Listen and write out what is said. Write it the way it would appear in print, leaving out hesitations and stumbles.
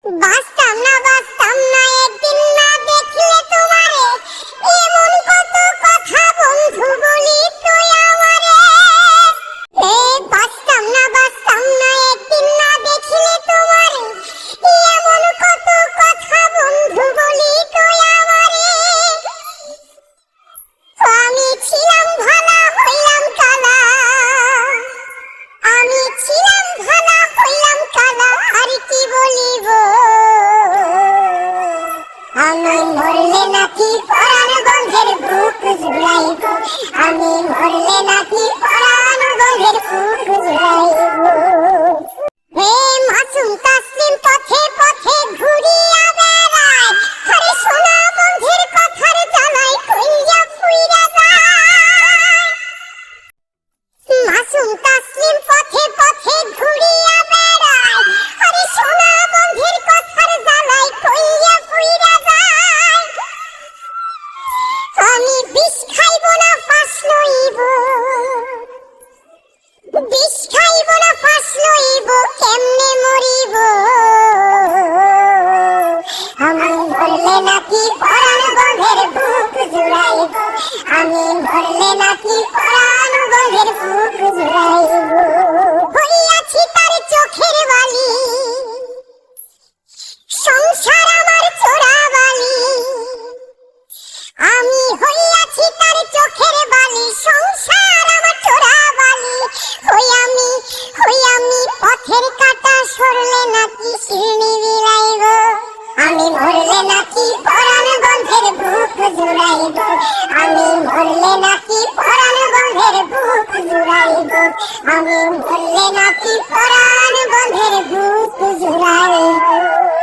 বাঁচতাম না একদিন না দেখলে তোমারে, এমন কত কথা বন্ধু বলি তুই আমারে। বাঁচতাম না একদিন না দেখলে তোমারে, এমন কত কথা বন্ধু বলি তুই আমারে। আমি ছিলাম ভালা হইলাম কালা, আমি ছিলাম ভালা হইলাম কালা, আর কি বলিব। আমি মরলে নাকি পরাণ বন্ধের বুক জুড়াইব, আমি মরলে নাকি পরাণ বন্ধের বুক জুড়াইব। হে মাসুম তাসলিম পথে পথে ঘুরিয়া বেড়ায়, আরে সোনা বন্ধের কথার জ্বালায় কইয়া ফুইরা যায়। মাসুম তাসলিম পথে পথে ঘুরিয়া বেড়ায়, আরে সোনা বন্ধের কথার জ্বালায় কইয়া ফুইরা যায়। আমি বিষ খাইব না ফাঁস লইব, বিষ খাইব না ফাঁস লইব, কেমনে মরিব। আমি মরলে নাকি পরাণ বন্ধের বুক জুড়াইব, আমি মরলে নাকি পরাণ বন্ধের বুক জুড়াইব। হইয়াছি তার চোখের বালি, সংসার আমার চোরা বালি। আমি হইয়াছি তার চোখের বালি, সংসার আমার চোরা বালি। হই আমি পথের কাটা সরলে নাকি শিরনি বিলাইব, আমি মরলে নাকি পরাণ বন্ধের বুক জুড়াইব, আমি মরলে নাকি পরাণ বন্ধের বুক জুড়াইব, আমি মরলে নাকি পরাণ বন্ধের বুক জুড়াইব।